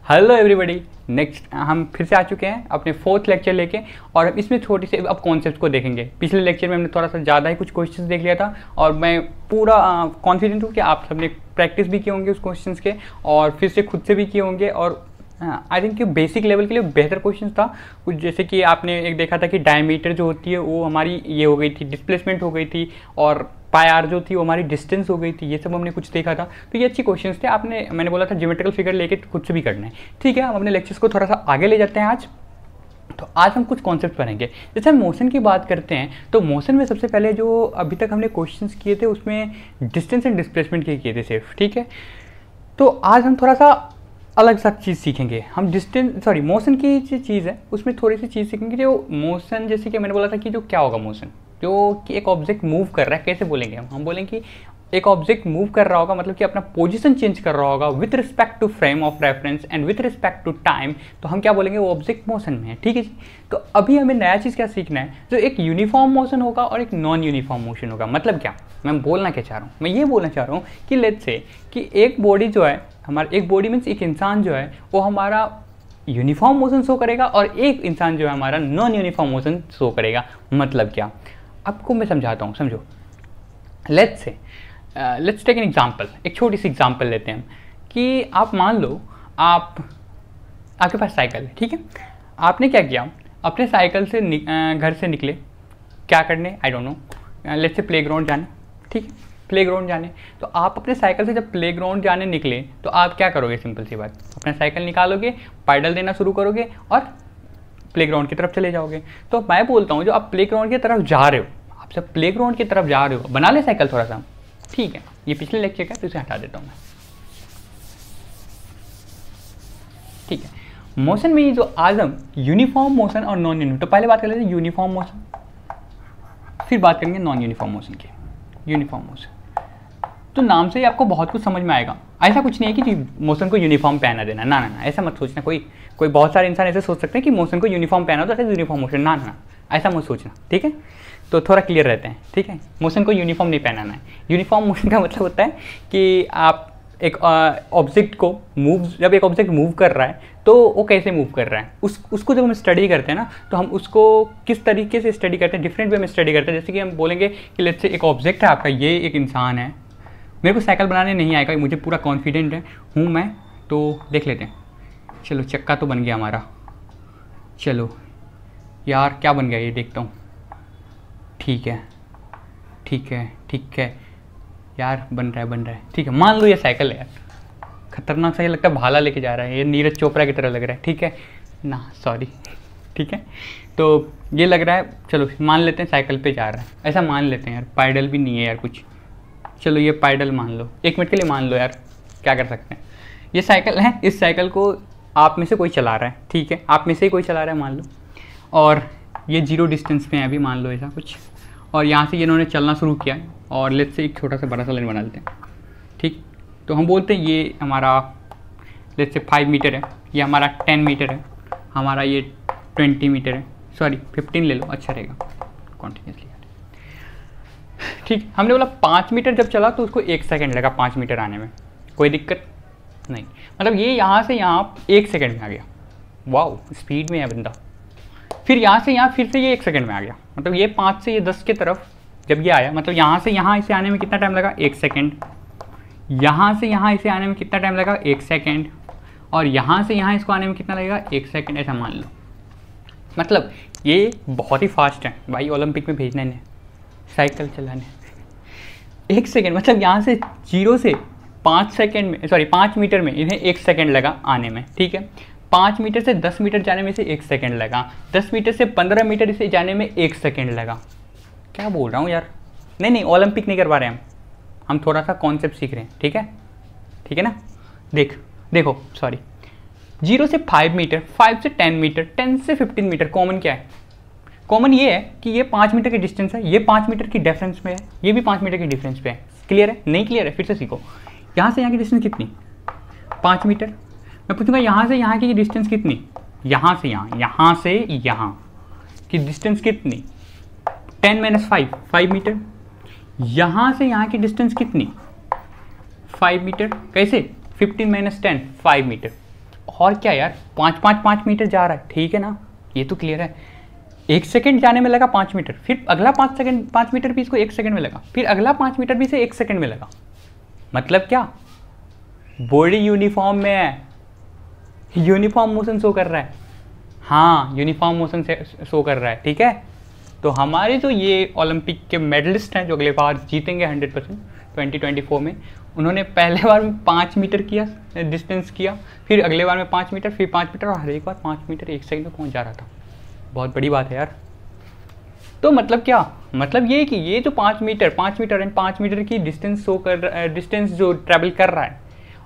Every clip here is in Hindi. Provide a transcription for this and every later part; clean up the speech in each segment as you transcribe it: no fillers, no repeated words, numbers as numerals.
हेलो एवरीबॉडी, नेक्स्ट हम फिर से आ चुके हैं अपने फोर्थ लेक्चर लेके। और इसमें छोटी सी अब कॉन्सेप्ट को देखेंगे। पिछले लेक्चर में हमने थोड़ा सा ज़्यादा ही कुछ क्वेश्चंस देख लिया था और मैं पूरा कॉन्फिडेंट हूँ कि आप सबने प्रैक्टिस भी किए होंगे उस क्वेश्चंस के और फिर से खुद से भी किए होंगे। और आई थिंक कि बेसिक लेवल के लिए बेहतर क्वेश्चन था कुछ, जैसे कि आपने एक देखा था कि डायमीटर जो होती है वो हमारी ये हो गई थी, डिस्प्लेसमेंट हो गई थी, और पाई आर जो थी वो हमारी डिस्टेंस हो गई थी। ये सब हमने कुछ देखा था, तो ये अच्छे क्वेश्चंस थे। मैंने बोला था ज्योमेट्रिकल फिगर लेके खुद से भी करना है। ठीक है, हम अपने लेक्चर्स को थोड़ा सा आगे ले जाते हैं आज। तो आज हम कुछ कॉन्सेप्ट पढ़ेंगे। जैसे हम मोशन की बात करते हैं तो मोशन में सबसे पहले जो अभी तक हमने क्वेश्चंस किए थे उसमें डिस्टेंस एंड डिस्प्लेसमेंट के किए थे सिर्फ। ठीक है, तो आज हम थोड़ा सा अलग सा चीज़ सीखेंगे। हम मोशन की जो चीज़ है उसमें थोड़ी सी चीज़ सीखेंगे। जो मोशन, जैसे कि मैंने बोला था कि जो क्या होगा मोशन, जो कि एक ऑब्जेक्ट मूव कर रहा है, कैसे बोलेंगे हम बोलेंगे कि एक ऑब्जेक्ट मूव कर रहा होगा, मतलब कि अपना पोजीशन चेंज कर रहा होगा with respect to frame of reference and with respect to time, तो हम क्या बोलेंगे, वो ऑब्जेक्ट मोशन में है। ठीक है जी। तो अभी हमें नया चीज़ क्या सीखना है, जो एक यूनिफॉर्म मोशन होगा और एक नॉन यूनिफॉर्म मोशन होगा। मतलब क्या मैं बोलना क्या चाह रहा हूँ, मैं ये बोलना चाह रहा हूँ कि लेट्स से कि एक बॉडी जो है हमारा, एक बॉडी मीन्स एक इंसान जो है वो हमारा यूनिफॉर्म मोशन शो करेगा और एक इंसान जो है हमारा नॉन यूनिफॉर्म मोशन शो करेगा। मतलब क्या, आपको मैं समझाता हूँ, समझो। लेट्स टेक एन एग्जांपल, एक छोटी सी एग्जांपल लेते हैं हम कि आप मान लो आपके पास साइकिल है। ठीक है, आपने क्या किया, अपने साइकिल से घर से निकले, क्या करने, I don't know, let's say playground जाने। ठीक है, प्लेग्राउंड जाने, तो आप अपने साइकिल से जब प्लेग्राउंड जाने निकले तो आप क्या करोगे, सिंपल सी बात, अपना साइकिल निकालोगे, पैडल देना शुरू करोगे और प्लेग्राउंड की तरफ चले जाओगे। तो मैं बोलता हूँ जो आप प्लेग्राउंड की तरफ जा रहे हो, आप जब प्लेग्राउंड की तरफ जा रहे हो, बना ले साइकिल थोड़ा सा। ठीक है, ये पिछले लेक्चर का, तो इसे हटा देता हूँ मैं। ठीक है, मोशन में जो आज हम यूनिफॉर्म मोशन और नॉन यूनिफॉर्म, तो पहले बात कर लेते हैं यूनिफॉर्म मोशन, फिर बात करेंगे नॉन यूनिफॉर्म मोशन की। यूनिफॉर्म मोशन तो नाम से ही आपको बहुत कुछ समझ में आएगा। ऐसा कुछ नहीं है कि मोशन को यूनिफॉर्म पहना देना, ना ना ना, ऐसा मत सोचना। कोई बहुत सारे इंसान ऐसे सोच सकते हैं कि मोशन को यूनिफॉर्म पहना दो, यूनिफॉर्म मोशन, ना ना, ऐसा मत सोचना। ठीक है, तो थोड़ा क्लियर रहते हैं। ठीक है, मोशन को यूनिफॉर्म नहीं पहनाना है। यूनिफॉर्म मोशन का मतलब होता है कि आप एक ऑब्जेक्ट को जब एक ऑब्जेक्ट मूव कर रहा है तो वो कैसे मूव कर रहा है, उसको जब हम स्टडी करते हैं ना, तो हम उसको किस तरीके से स्टडी करते हैं, डिफरेंट वे में स्टडी करते हैं। जैसे कि हम बोलेंगे कि लेट्स से एक ऑब्जेक्ट है आपका, ये एक इंसान है, मेरे को साइकिल बनाने नहीं आएगा, मुझे पूरा कॉन्फिडेंट हूँ मैं, तो देख लेते हैं। चलो, चक्का तो बन गया हमारा, चलो यार क्या बन गया ये देखता हूँ। ठीक है यार, बन रहा है। ठीक है, मान लो ये साइकिल है यार, खतरनाक सा ये लगता है, भाला लेके जा रहा है, ये नीरज चोपड़ा की तरह लग रहा है। ठीक है ना, सॉरी। ठीक है, तो ये लग रहा है, चलो मान लेते हैं साइकिल पे जा रहा है, ऐसा मान लेते हैं यार। पैडल भी नहीं है यार कुछ, चलो ये पैडल मान लो, एक मिनट के लिए मान लो यार, क्या कर सकते हैं। ये साइकिल है, इस साइकिल को आप में से कोई चला रहा है। ठीक है, आप में से ही कोई चला रहा है मान लो, और ये 0 डिस्टेंस पे है अभी, मान लो ऐसा कुछ, और यहाँ से इन्होंने चलना शुरू किया और लेट्स से एक छोटा सा बड़ा सा लाइन बना लेते हैं। ठीक, तो हम बोलते हैं ये हमारा लेट्स से 5 मीटर है, ये हमारा 10 मीटर है, हमारा ये 20 मीटर है, सॉरी 15 ले लो, अच्छा रहेगा कॉन्टिन्यूसली। ठीक, हमने बोला 5 मीटर जब चला तो उसको 1 सेकेंड लगा 5 मीटर आने में, कोई दिक्कत नहीं, मतलब ये यहाँ से यहाँ 1 सेकेंड में आ गया। वाओ, स्पीड में है बंदा। फिर यहाँ से यहाँ फिर से ये 1 सेकेंड में आ गया, मतलब ये 5 से ये 10 की तरफ जब ये आया, मतलब यहाँ से यहाँ इसे आने में कितना टाइम लगा, 1 सेकेंड। यहाँ से यहाँ इसे आने में कितना टाइम लगा, 1 सेकेंड। और यहाँ से यहाँ इसको आने में कितना लगेगा, 1 सेकेंड, ऐसा मान लो। मतलब ये बहुत ही फास्ट है भाई, ओलंपिक में भेजना है साइकिल चलाने। 1 सेकेंड, मतलब यहाँ से 0 से 5 सेकेंड में, सॉरी 5 मीटर में इन्हें 1 सेकेंड लगा आने में। ठीक है, 5 मीटर से 10 मीटर जाने में से 1 सेकेंड लगा, 10 मीटर से 15 मीटर इसे जाने में 1 सेकेंड लगा। क्या बोल रहा हूँ यार, नहीं ओलंपिक नहीं कर पा रहे हम थोड़ा सा कॉन्सेप्ट सीख रहे हैं। ठीक है ना, देखो सॉरी, 0 से 5 मीटर, 5 से 10 मीटर, 10 से 15 मीटर, कॉमन क्या है, कॉमन ये है कि ये 5 मीटर की डिस्टेंस है, ये 5 मीटर की डिफरेंस पे है, ये भी 5 मीटर की डिफरेंस पे है। क्लियर है, नहीं क्लियर है, फिर से सीखो। यहाँ से यहाँ की डिस्टेंस कितनी, 5 मीटर। मैं पूछूंगा यहाँ से यहाँ की डिस्टेंस कितनी, यहाँ से यहाँ की डिस्टेंस कितनी, 10 - 5 मीटर। यहाँ से यहाँ की डिस्टेंस कितनी, 5 मीटर। कैसे, 15 - 10 5 मीटर। और क्या यार, 5 मीटर जा रहा है, ठीक है ना, ये तो क्लियर है। 1 सेकंड जाने में लगा 5 मीटर, फिर अगला 5 मीटर भी इसको 1 सेकंड में लगा, फिर अगला 5 मीटर भी इसे 1 सेकंड में लगा। मतलब क्या, बॉडी यूनिफॉर्म में है, यूनिफॉर्म मोशन शो कर रहा है। हाँ, यूनिफॉर्म मोशन से शो कर रहा है, ठीक है। तो हमारे जो ये ओलंपिक के मेडलिस्ट हैं जो अगले बार जीतेंगे 100% 2024 में, उन्होंने पहले बार में 5 मीटर किया, डिस्टेंस किया, फिर अगले बार में 5 मीटर, फिर 5 मीटर, और हर एक बार 5 मीटर 1 सेकंड में पहुंच जा रहा था। बहुत बड़ी बात है यार। तो मतलब क्या, मतलब ये कि ये जो 5 मीटर एंड 5 मीटर की डिस्टेंस शो कर, डिस्टेंस जो ट्रैवल कर रहा है,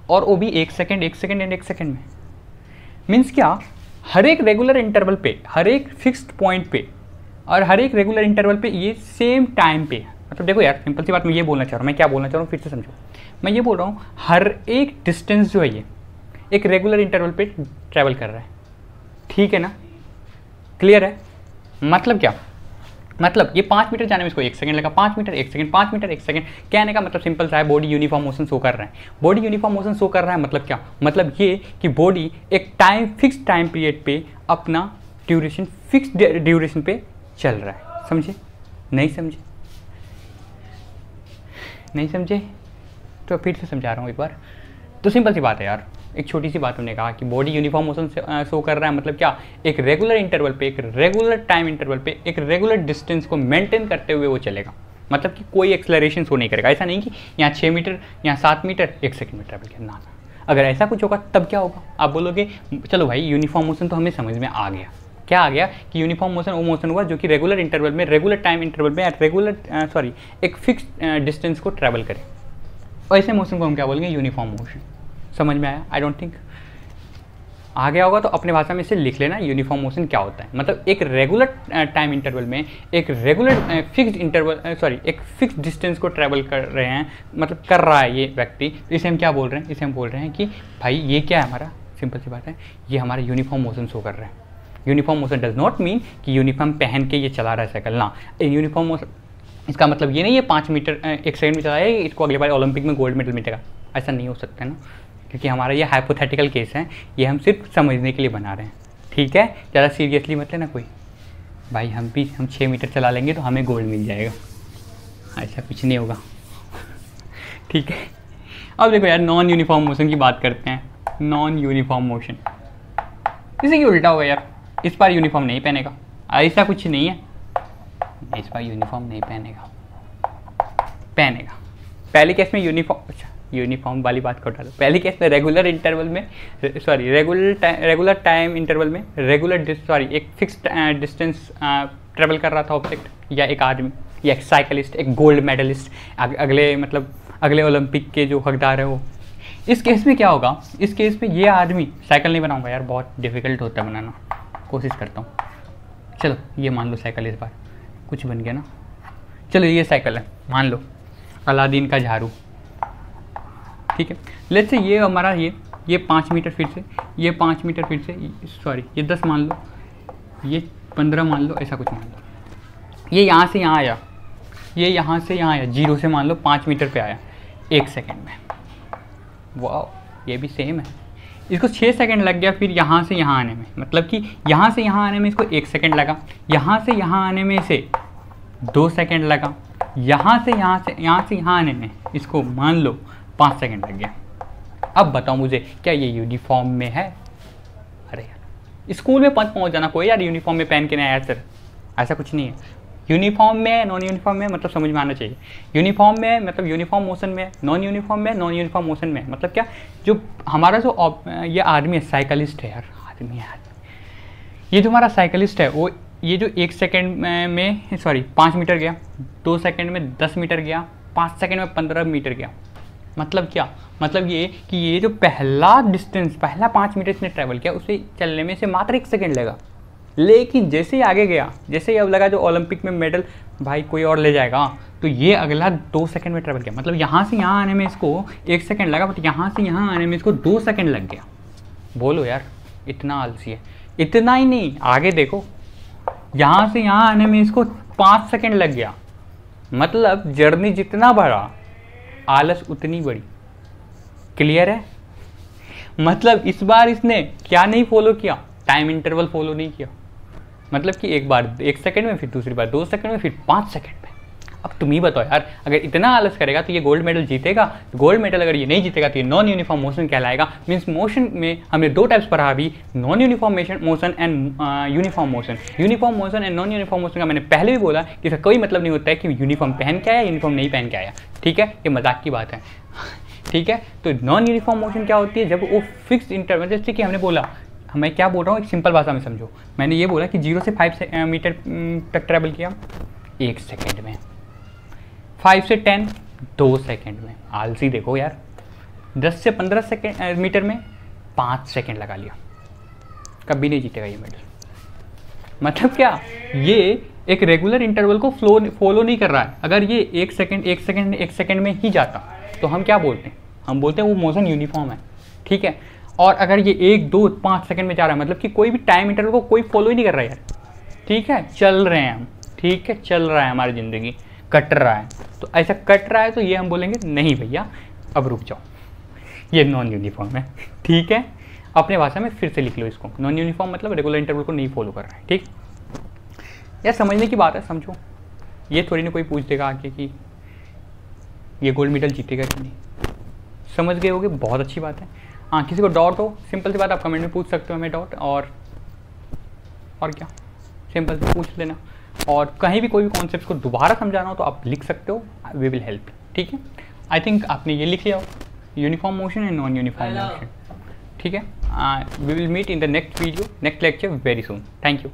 और वो भी 1 सेकंड एंड 1 सेकंड में, मीन्स क्या, हर एक रेगुलर इंटरवल पे, हर एक फिक्स्ड पॉइंट पे, और हर एक रेगुलर इंटरवल पे ये सेम टाइम पे। मतलब देखो यार, सिंपल सी बात मैं ये बोलना चाह रहा हूँ, मैं क्या बोलना चाह रहा हूँ फिर से समझो। मैं ये बोल रहा हूँ हर एक डिस्टेंस जो है ये एक रेगुलर इंटरवल पे ट्रैवल कर रहा है, ठीक है ना, क्लियर है। मतलब क्या, मतलब ये 5 मीटर जाने में इसको 1 सेकंड लगा, 5 मीटर 1 सेकंड, 5 मीटर 1 सेकंड। कहने का मतलब सिंपल सा है, बॉडी यूनिफॉर्म मोशन शो कर रहा है। बॉडी यूनिफॉर्म मोशन शो कर रहा है मतलब क्या, मतलब ये कि बॉडी एक फिक्स टाइम पीरियड पे अपना ड्यूरेशन, फिक्स ड्यूरेशन पे चल रहा है। समझे, नहीं समझे, नहीं समझे तो फिर से समझा रहा हूँ एक बार। तो सिंपल सी बात है यार, एक छोटी सी बात हमने कहा कि बॉडी यूनिफॉर्म मोशन से शो कर रहा है, मतलब क्या, एक रेगुलर इंटरवल पे, एक रेगुलर टाइम इंटरवल पे, एक रेगुलर डिस्टेंस को मेंटेन करते हुए वो चलेगा। मतलब कि कोई एक्सेलरेशन शो नहीं करेगा। ऐसा नहीं कि यहाँ 6 मीटर, यहाँ 7 मीटर 1 सेकंड में ट्रैवल करना। अगर ऐसा कुछ होगा तब क्या होगा, आप बोलोगे चलो भाई यूनिफॉर्म मोशन तो हमें समझ में आ गया। क्या आ गया कि यूनिफॉर्म मोशन वो मोशन हुआ जो कि रेगुलर इंटरवल में, रेगुलर टाइम इंटरवल में, एक फिक्स डिस्टेंस को ट्रैवल करे। और ऐसे मोशन को हम क्या बोलेंगे, यूनिफॉर्म मोशन। समझ में आया? आई डोंट थिंक आ गया होगा, तो अपने भाषा में इसे लिख लेना, यूनिफॉर्म मोशन क्या होता है। मतलब एक रेगुलर टाइम इंटरवल में एक रेगुलर फिक्स्ड इंटरवल, एक फिक्स्ड डिस्टेंस को ट्रैवल कर रहे हैं, मतलब कर रहा है ये व्यक्ति, तो इसे हम क्या बोल रहे हैं, इसे हम बोल रहे हैं कि भाई ये क्या है हमारा, सिंपल सी बात है, ये हमारा यूनिफॉर्म मोशन शो कर रहा है। Uniform motion does not mean कि यूनिफॉर्म पहन के ये चला रहा है साइकिल ना। यूनिफॉर्म मोशन इसका मतलब ये नहीं है 5 मीटर 1 सेकंड में चलाए इसको अगले बार ओलंपिक में गोल्ड मेडल मिलेगा, ऐसा नहीं हो सकता है ना, क्योंकि हमारा ये हाइपोथेटिकल केस है, ये हम सिर्फ समझने के लिए बना रहे हैं, ठीक है। ज़्यादा सीरियसली मत लेना कोई, भाई हम 6 मीटर चला लेंगे तो हमें गोल्ड मिल जाएगा, ऐसा कुछ नहीं होगा, ठीक है। अब देखो यार, नॉन यूनिफॉर्म मोशन की बात करते हैं। नॉन यूनिफॉर्म मोशन इसे क्यों उल्टा होगा यार, इस बार यूनिफॉर्म नहीं पहनेगा, ऐसा कुछ नहीं है, इस बार यूनिफॉर्म नहीं पहनेगा, पहले केस में यूनिफॉर्म, अच्छा यूनिफॉर्म वाली बात को डालो, पहले केस में रेगुलर इंटरवल में, रेगुलर टाइम इंटरवल में एक फिक्स डिस्टेंस ट्रेवल कर रहा था ऑब्जेक्ट, या एक आदमी, या एक साइकिलिस्ट, एक गोल्ड मेडलिस्ट, अगले ओलंपिक के जो हकदार है वो। इस केस में क्या होगा, इस केस में ये आदमी, साइकिल नहीं बनाऊंगा यार, बहुत डिफिकल्ट होता है बनाना, कोशिश करता हूँ। चलो ये मान लो साइकिल, इस बार कुछ बन गया ना, चलो ये साइकिल है, मान लो अलादीन का झाड़ू, ठीक है। लेट्स से ये हमारा ये 5 मीटर फिर से, ये 5 मीटर फिर से, ये 10 मान लो, ये 15 मान लो, ऐसा कुछ मान लो। ये यहाँ से यहाँ आया, ये यहाँ से यहाँ आया, 0 से मान लो 5 मीटर पे आया 1 सेकंड में। वाह, ये भी सेम है। इसको 6 सेकंड लग गया फिर यहाँ से यहाँ आने में, मतलब कि यहाँ से यहाँ आने में इसको 1 सेकंड लगा, यहाँ से यहाँ आने में इसे 2 सेकंड लगा, यहाँ से यहाँ आने में इसको मान लो 5 सेकंड लग गया। अब बताओ मुझे, क्या ये यूनिफॉर्म में है? अरे यार, स्कूल में पहुँच जाना कोई यार यूनिफॉर्म में पहन के नहीं आया सर, ऐसा कुछ नहीं है। यूनिफॉर्म में, नॉन यूनिफॉर्म में, मतलब समझ में आना चाहिए। यूनिफॉर्म में मतलब यूनिफॉर्म मोशन में, नॉन यूनिफॉर्म में नॉन यूनिफॉर्म मोशन में, मतलब क्या, जो हमारा जो ये आदमी है, साइकिलिस्ट है यार, आदमी है, ये जो हमारा साइकिलिस्ट है वो, ये जो 1 सेकंड में 5 मीटर गया, 2 सेकंड में 10 मीटर गया, 5 सेकंड में 15 मीटर गया। मतलब क्या, मतलब ये कि ये जो पहला 5 मीटर इसने ट्रैवल किया, उसे चलने में से मात्र 1 सेकंड लगा, लेकिन जैसे ही आगे गया, जैसे ही अब लगा जो ओलंपिक में मेडल भाई कोई और ले जाएगा, तो ये अगला 2 सेकंड में ट्रैवल किया। मतलब यहाँ से यहाँ आने में इसको 1 सेकंड लगा, बट यहाँ से यहाँ आने में इसको 2 सेकंड लग गया। बोलो यार, इतना आलसी है। इतना ही नहीं, आगे देखो, यहाँ से यहाँ आने में इसको 5 सेकंड लग गया। मतलब जर्नी जितना बड़ा, आलस उतनी बड़ी। क्लियर है? मतलब इस बार इसने क्या नहीं फॉलो किया, टाइम इंटरवल फॉलो नहीं किया। मतलब कि एक बार 1 सेकंड में, फिर दूसरी बार 2 सेकंड में, फिर 5 सेकंड में। अब तुम ही बताओ यार, अगर इतना आलस करेगा तो ये गोल्ड मेडल जीतेगा? गोल्ड मेडल अगर ये नहीं जीतेगा तो ये नॉन यूनिफॉर्म मोशन कहलाएगा। मीन्स मोशन में हमने 2 टाइप्स पढ़ा अभी, non uniform motion and uniform motion. Uniform motion and non uniform motion का मैंने पहले भी बोला कि इसका कोई मतलब नहीं होता है कि यूनिफॉर्म पहन के आया, यूनिफॉर्म नहीं पहन के आया, ठीक है, ये मजाक की बात है, ठीक है। तो नॉन यूनिफॉर्म मोशन क्या होती है? जब वो फिक्स इंटरवल, जैसे कि हमने बोला, मैं क्या बोल रहा हूँ एक सिंपल भाषा में समझो, मैंने ये बोला कि 0 से 5 मीटर तक ट्रैवल किया 1 सेकेंड में, 5 से 10 2 सेकेंड में। आलसी देखो यार, 10 से 15 मीटर में 5 सेकेंड लगा लिया, कभी नहीं जीतेगा ये मेडल। मतलब क्या, ये एक रेगुलर इंटरवल को फॉलो नहीं कर रहा है। अगर ये 1 सेकेंड में ही जाता तो हम क्या बोलते हैं? हम बोलते हैं वो मोशन यूनिफॉर्म है, ठीक है। और अगर ये 1 2 5 सेकेंड में जा रहा है, मतलब कि कोई भी टाइम इंटरवल को कोई फॉलो ही नहीं कर रहा है यार, ठीक है, चल रहे हैं हम, ठीक है, चल रहा है, हमारी ज़िंदगी कट रहा है। तो ऐसा कट रहा है तो ये हम बोलेंगे नहीं भैया अब रुक जाओ, ये नॉन यूनिफॉर्म है, ठीक है। अपने भाषा में फिर से लिख लो इसको, नॉन यूनिफॉर्म मतलब रेगुलर इंटरवल को नहीं फॉलो कर रहा है, ठीक। यार समझने की बात है, समझो। ये थोड़ी ना कोई पूछ देगा आके कि ये गोल्ड मेडल जीतेगा कि नहीं। समझ गए होगे, बहुत अच्छी बात है। हाँ, किसी को डाउट हो, सिंपल सी बात, आप कमेंट में पूछ सकते हो हमें डाउट, और क्या, सिंपल से पूछ लेना। और कहीं भी कोई भी कॉन्सेप्ट को दोबारा समझाना हो तो आप लिख सकते हो, वी विल हेल्प, ठीक है। आई थिंक आपने ये लिख लिया हो, uniform motion and non uniform motion, ठीक है। We will meet in the next video, next lecture very soon. Thank you.